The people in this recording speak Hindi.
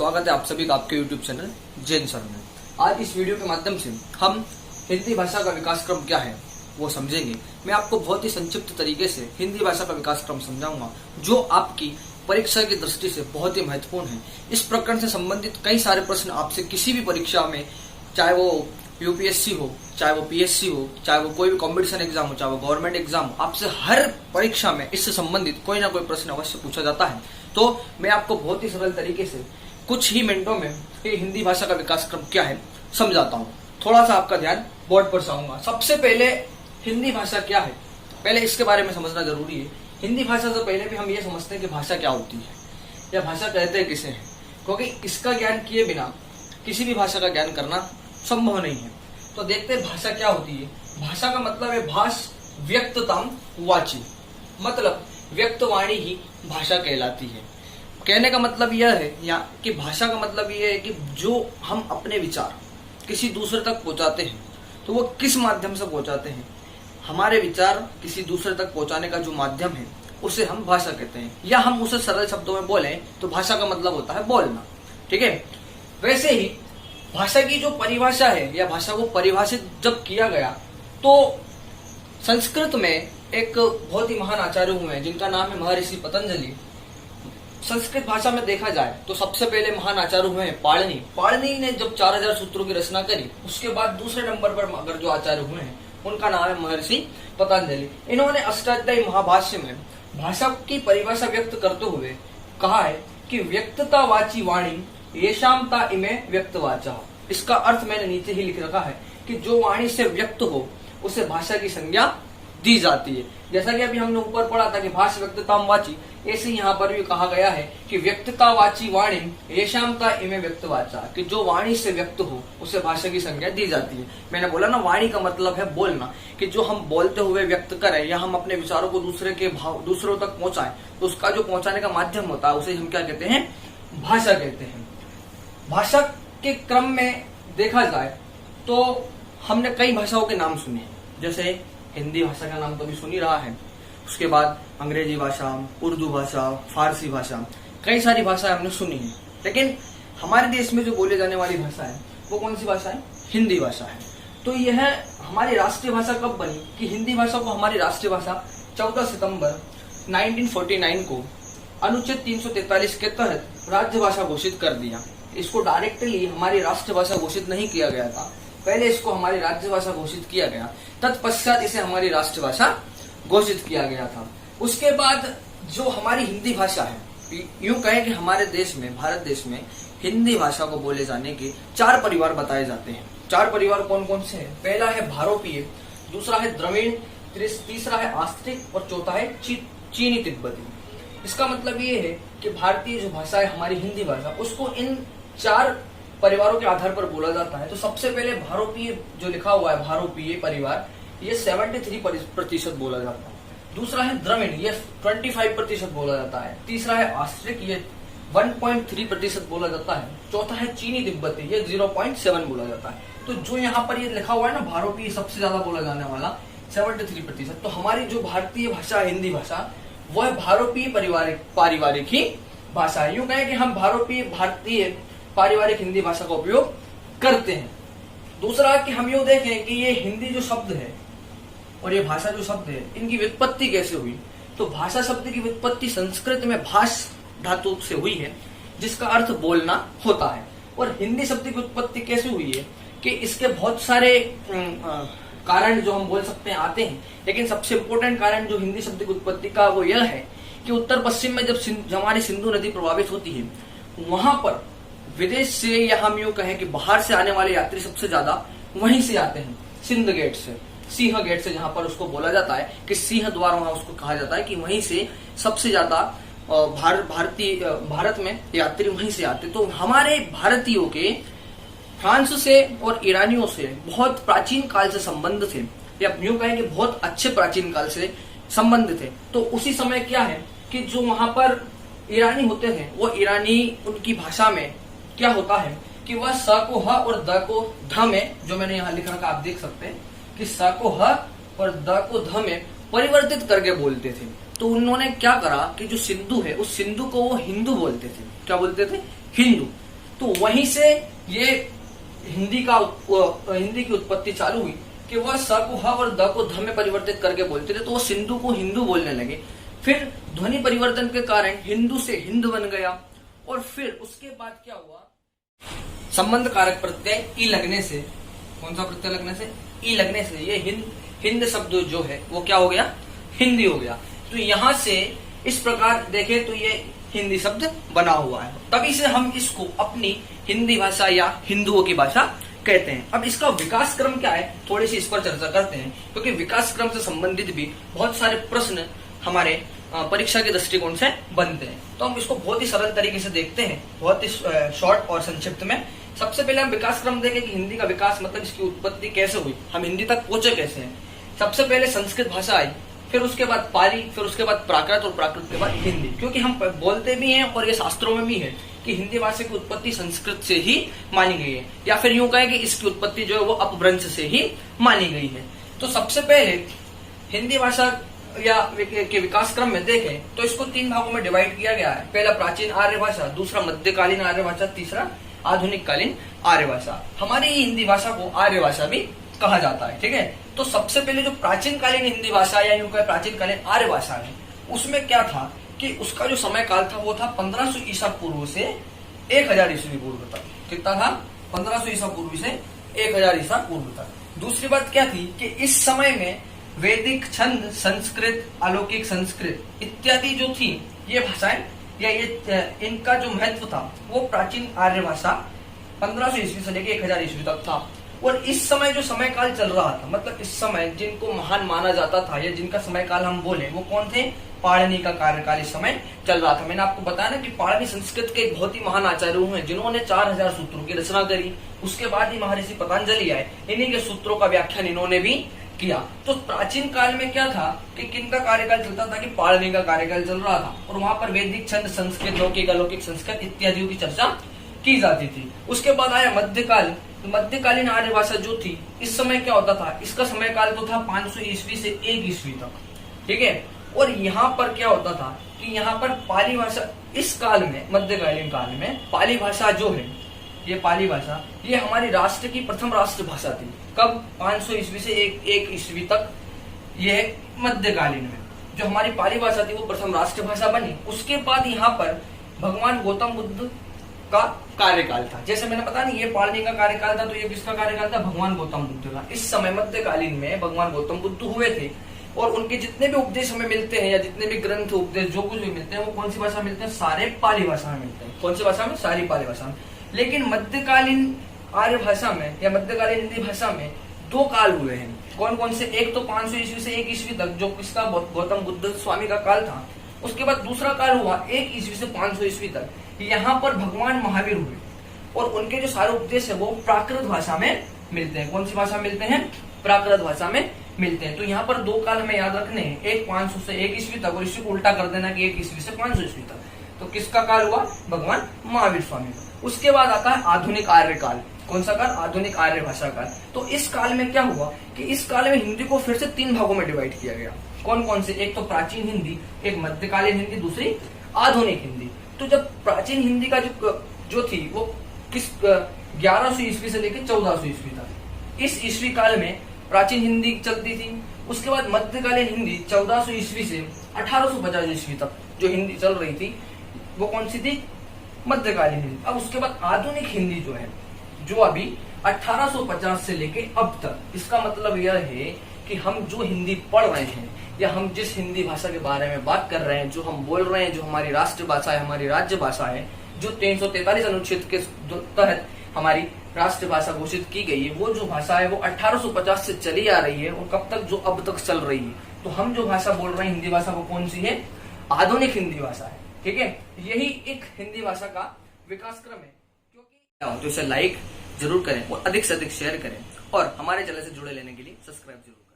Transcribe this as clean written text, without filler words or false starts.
स्वागत है आप सभी का आपके YouTube चैनल जैन सर में। आज इस वीडियो के माध्यम से हम हिंदी भाषा का विकास क्रम क्या है वो समझेंगे। मैं आपको बहुत ही संक्षिप्त तरीके से हिंदी भाषा का विकास क्रम समझाऊंगा जो आपकी परीक्षा की दृष्टि से बहुत ही महत्वपूर्ण है। इस प्रकरण से संबंधित कई सारे प्रश्न आपसे किसी भी परीक्षा में, चाहे वो यूपीएससी हो, चाहे वो पीएससी हो, चाहे वो कोई भी कॉम्पिटिशन एग्जाम हो, चाहे वो गवर्नमेंट एग्जाम हो, आपसे हर परीक्षा में इससे संबंधित कोई ना कोई प्रश्न अवश्य पूछा जाता है। तो मैं आपको बहुत ही सरल तरीके से कुछ ही मिनटों में ये हिंदी भाषा का विकास क्रम क्या है समझाता हूँ। थोड़ा सा आपका ध्यान बोर्ड पर चाहूंगा। सबसे पहले हिंदी भाषा क्या है, पहले इसके बारे में समझना जरूरी है। हिंदी भाषा से पहले भी हम ये समझते हैं कि भाषा क्या होती है या भाषा कहते हैं किसे हैं, क्योंकि इसका ज्ञान किए बिना किसी भी भाषा का ज्ञान करना संभव नहीं है। तो देखते हैं भाषा क्या होती है। भाषा का मतलब है भाष व्यक्तताम वाची, मतलब व्यक्तवाणी ही भाषा कहलाती है। कहने का मतलब यह है या कि भाषा का मतलब यह है कि जो हम अपने विचार किसी दूसरे तक पहुंचाते हैं तो वो किस माध्यम से पहुंचाते हैं। हमारे विचार किसी दूसरे तक पहुंचाने का जो माध्यम है उसे हम भाषा कहते हैं, या हम उसे सरल शब्दों में बोलें तो भाषा का मतलब होता है बोलना। ठीक है, वैसे ही भाषा की जो परिभाषा है या भाषा को परिभाषित जब किया गया तो संस्कृत में एक बहुत ही महान आचार्य हुए हैं जिनका नाम है महर्षि पतंजलि। संस्कृत भाषा में देखा जाए तो सबसे पहले महान आचार्य हुए हैं पाणिनि। पाणिनि ने जब 4000 सूत्रों की रचना करी, उसके बाद दूसरे नंबर पर अगर जो आचार्य हुए हैं उनका नाम है महर्षि पतंजलि। इन्होंने अष्टाध्यायी महाभाष्य में भाषा की परिभाषा व्यक्त करते हुए कहा है कि व्यक्ततावाची वाणी येषामता इमे व्यक्तवाचा। इसका अर्थ मैंने नीचे ही लिख रखा है कि जो वाणी से व्यक्त हो उसे भाषा की संज्ञा दी जाती है। जैसा कि अभी हमने ऊपर पढ़ा था कि भाष व्यक्तताम वाची, ऐसे यहाँ पर भी कहा गया है कि व्यक्ततावाची वाणी येषामता इमे व्यक्तवाचा, कि जो वाणी से व्यक्त हो उसे भाषा की संज्ञा दी जाती है। मैंने बोला ना, वाणी का मतलब है बोलना, कि जो हम बोलते हुए व्यक्त करें या हम अपने विचारों को दूसरों तक पहुंचाएं तो उसका जो पहुंचाने का माध्यम होता है उसे हम क्या कहते हैं, भाषा कहते हैं। भाषा के क्रम में देखा जाए तो हमने कई भाषाओं के नाम सुने, जैसे हिंदी भाषा का नाम तो अभी सुन ही रहा है, उसके बाद अंग्रेजी भाषा, उर्दू भाषा, फारसी भाषा, कई सारी भाषाएं हमने सुनी है। लेकिन हमारे देश में जो बोले जाने वाली भाषा है वो कौन सी भाषा है, हिंदी भाषा है। तो यह हमारी राष्ट्रीय भाषा कब बनी कि हिंदी भाषा को हमारी राष्ट्रीय भाषा 14 सितंबर 1949 को अनुच्छेद 343 के तहत राज्य भाषा घोषित कर दिया। इसको डायरेक्टली हमारी राष्ट्रीय भाषा घोषित नहीं किया गया था, पहले इसको हमारी राज्य भाषा घोषित किया गया, तत्पश्चात इसे हमारी राष्ट्रीय भाषा घोषित किया गया था। उसके बाद जो हमारी हिंदी भाषा है, यूं कहें कि हमारे देश में, भारत देश में हिंदी भाषा को बोले जाने के 4 परिवार बताए जाते हैं। 4 परिवार कौन कौन से हैं? पहला है भारोपीय, दूसरा है द्रविड़, तीसरा है आस्ट्रिक और चौथा है चीनी तिब्बती। इसका मतलब ये है कि भारतीय जो भाषा है हमारी हिंदी भाषा, उसको इन 4 परिवारों के आधार पर बोला जाता है। तो सबसे पहले भारोपीय जो लिखा हुआ है, भारोपीय परिवार, ये 73% बोला जाता है। दूसरा है द्रविड़, ये 25% बोला जाता है। तीसरा है आस्ट्रिक, ये 1.3% बोला जाता है। चौथा है चीनी तिब्बती, ये 0.7 बोला जाता है। तो जो यहाँ पर ये लिखा हुआ है ना, भारोपीय सबसे ज्यादा बोला जाने वाला 73%। तो हमारी जो भारतीय भाषा है हिंदी भाषा, वह भारोपीय पारिवारिक ही भाषा है। यूं कहें कि हम भारोपीय भारतीय पारिवारिक हिंदी भाषा का उपयोग करते हैं। दूसरा कि हम यूं देखें कि ये हिंदी जो शब्द है और ये भाषा जो शब्द है, इनकी व्युत्पत्ति कैसे हुई। तो भाषा शब्द की व्युत्पत्ति संस्कृत में भाष धातु से हुई है, जिसका अर्थ बोलना होता है। और हिंदी शब्द की उत्पत्ति कैसे हुई है कि इसके बहुत सारे कारण जो हम बोल सकते हैं आते हैं, लेकिन सबसे इम्पोर्टेंट कारण जो हिंदी शब्द की उत्पत्ति का वो यह है कि उत्तर पश्चिम में जब हमारी सिंधु नदी प्रभावित होती है, वहां पर विदेश से या हम यूं कहें कि बाहर से आने वाले यात्री सबसे ज्यादा वहीं से आते हैं, सिंध गेट से, सिंह गेट से, जहां पर उसको बोला जाता है कि सिंह द्वार, वहां उसको कहा जाता है कि वहीं से सबसे ज्यादा भारत में यात्री वहीं से आते। तो हमारे भारतीयों के फ्रांस से और ईरानियों से बहुत प्राचीन काल से संबंध थे, या यूं कहें कि बहुत अच्छे प्राचीन काल से संबंध थे। तो उसी समय क्या है कि जो वहां पर ईरानी होते थे, वो ईरानी, उनकी भाषा में क्या होता है कि वह स को ह और द को ध में, जो मैंने यहाँ लिख रखा आप देख सकते हैं कि स को ह और द को ध में परिवर्तित करके बोलते थे। तो उन्होंने क्या करा कि जो सिंधु है उस सिंधु को वो हिंदू बोलते थे। क्या बोलते थे? हिंदू। तो वहीं से ये हिंदी की उत्पत्ति चालू हुई कि वह स को ह और द को ध में परिवर्तित करके बोलते थे, तो वो सिंधु को हिंदू बोलने लगे। फिर ध्वनि परिवर्तन के कारण हिंदू से हिंद बन गया। और फिर उसके बाद क्या हुआ, संबंध कारक प्रत्यय ई लगने से, कौन सा प्रत्यय लगने से, ई लगने से ये हिंद शब्द जो है वो क्या हो गया, हिंदी हो गया। तो यहां से इस प्रकार देखें तो ये हिंदी शब्द बना हुआ है, तभी से हम इसको अपनी हिंदी भाषा या हिंदुओं की भाषा कहते हैं। अब इसका विकास क्रम क्या है, थोड़ी सी इस पर चर्चा करते हैं, क्योंकि विकास क्रम से संबंधित भी बहुत सारे प्रश्न हमारे परीक्षा के दृष्टिकोण से बनते हैं। तो हम इसको बहुत ही सरल तरीके से देखते हैं, बहुत ही शॉर्ट और संक्षिप्त में। सबसे पहले हम विकास क्रम देखें कि हिंदी का विकास मतलब इसकी उत्पत्ति कैसे हुई, हम हिंदी तक पहुंचे कैसे हैं। सबसे पहले संस्कृत भाषा आई, फिर उसके बाद पाली, फिर उसके बाद प्राकृत और प्राकृत के बाद हिंदी। क्योंकि हम बोलते भी हैं और ये शास्त्रों में भी है कि हिंदी भाषा की उत्पत्ति संस्कृत से ही मानी गई है, या फिर यूं कहें कि इसकी उत्पत्ति जो है वो अपभ्रंश से ही मानी गई है। तो सबसे पहले हिंदी भाषा या के विकास क्रम में देखें तो इसको 3 भागों में डिवाइड किया गया है। पहला प्राचीन आर्य भाषा, दूसरा मध्यकालीन आर्य भाषा, तीसरा आधुनिक कालीन आर्य भाषा। हमारी हिंदी भाषा को आर्य भाषा भी कहा जाता है, ठीक है। तो सबसे पहले जो प्राचीन कालीन हिंदी भाषा या यूं कहें प्राचीन कालीन आर्य भाषा है, उसमें क्या था कि उसका जो समय काल था वो था 1500 ईसा पूर्व से 1000 ईस्वी पूर्व तक। कितना था, 1500 ईसा पूर्व से 1000 ईसा पूर्व तक। दूसरी बात क्या थी कि इस समय में वैदिक छंद, संस्कृत, अलौकिक संस्कृत इत्यादि जो थी ये भाषाएं या ये इनका जो महत्व था वो प्राचीन आर्य भाषा 1500 ईस्वी से लेकर 1000 ईस्वी तक था। और इस समय जो समय काल चल रहा था, मतलब इस समय जिनको महान माना जाता था या जिनका समय काल हम बोले वो कौन थे, पाणिनि का कार्यकाल इस समय चल रहा था। मैंने आपको बताया ना कि पाणिनि संस्कृत के एक बहुत ही महान आचार्य हुए जिन्होंने 4000 सूत्रों की रचना करी। उसके बाद ही महर्षि पतंजलि आए, इन्हीं के सूत्रों का व्याख्यान इन्होंने भी किया। तो प्राचीन काल में क्या था कि किनका कार्यकाल चलता था, कि पाणिनि का कार्यकाल चल रहा था, और वहां पर वैदिक छंद, संस्कृत, लौकिक, अलौकिक संस्कृत इत्यादि की चर्चा की जाती थी। उसके बाद आया मध्यकाल। तो मध्यकालीन आर्य भाषा जो थी, इस समय क्या होता था, इसका समय काल तो था 500 ईस्वी से 1 ईस्वी तक, ठीक है। और यहाँ पर क्या होता था कि यहाँ पर पाली भाषा, इस काल में, मध्यकालीन काल में पाली भाषा जो है, ये पाली भाषा ये हमारी राष्ट्र की प्रथम राष्ट्र भाषा थी। कब, 500 ईस्वी से 1 ईस्वी तक, ये मध्यकालीन में जो हमारी पाली भाषा थी वो प्रथम राष्ट्र भाषा बनी। उसके बाद यहाँ पर भगवान गौतम बुद्ध का कार्यकाल था। जैसे मैंने बताया नहीं, ये पाणिनि का कार्यकाल था, तो ये किसका कार्यकाल था, भगवान गौतम बुद्ध का। इस समय मध्यकालीन में भगवान गौतम बुद्ध हुए थे, और उनके जितने भी उपदेश हमें मिलते हैं या जितने भी ग्रंथ, उपदेश, जो कुछ भी मिलते हैं वो कौन सी भाषा मिलते हैं, सारे पाली भाषा में मिलते हैं। कौन सी भाषा में, सारी पाली भाषा में। लेकिन मध्यकालीन आर्य भाषा में या मध्यकालीन हिंदी भाषा में 2 काल हुए हैं। कौन कौन से, एक तो 500 ईस्वी से 1 ईस्वी तक जो किसका, गौतम बुद्ध स्वामी का काल था। उसके बाद दूसरा काल हुआ 1 ईस्वी से 500 ईस्वी तक, यहाँ पर भगवान महावीर हुए, और उनके जो सारे उपदेश है वो प्राकृत भाषा में मिलते हैं। कौन सी भाषा में मिलते हैं, प्राकृत भाषा में मिलते हैं। तो यहाँ पर 2 काल हमें याद रखने हैं, एक 500 से 1 ईस्वी तक, और इसी को उल्टा कर देना कि 1 ईस्वी से 500 ईस्वी तक। तो किसका काल हुआ, भगवान महावीर स्वामी का। उसके बाद आता है आधुनिक आर्य काल। कौन सा काल, आधुनिक आर्य भाषा काल। तो इस काल में क्या हुआ कि इस काल में हिंदी को फिर से 3 भागों में डिवाइड किया गया। कौन कौन से, एक तो प्राचीन हिंदी, एक मध्यकालीन हिंदी, दूसरी आधुनिक हिंदी। तो जब प्राचीन हिंदी का जो थी वो किस 1100 ईस्वी से लेकर 1400 ईस्वी तक, इस ईस्वी काल में प्राचीन हिंदी चलती थी। उसके बाद मध्यकालीन हिंदी 1400 ईस्वी से 1850 ईस्वी तक जो हिंदी चल रही थी वो कौन सी थी, मध्यकालीन हिंदी। अब उसके बाद आधुनिक हिंदी जो है, जो अभी 1850 से लेके अब तक। इसका मतलब यह है कि हम जो हिंदी पढ़ रहे हैं या हम जिस हिंदी भाषा के बारे में बात कर रहे हैं, जो हम बोल रहे हैं, जो हमारी राष्ट्र भाषा है, हमारी राज्य भाषा है, जो 343 अनुच्छेद के तहत हमारी राष्ट्र भाषा घोषित की गई है, वो जो भाषा है वो 1850 से चली आ रही है, और कब तक, जो अब तक चल रही है। तो हम जो भाषा बोल रहे हैं हिंदी भाषा, वो कौन सी है, आधुनिक हिंदी भाषा है, ठीक है। यही एक हिंदी भाषा का विकास क्रम है। क्योंकि तो इसे लाइक जरूर करें और अधिक से अधिक शेयर करें, और हमारे चैनल से जुड़े लेने के लिए सब्सक्राइब जरूर करें।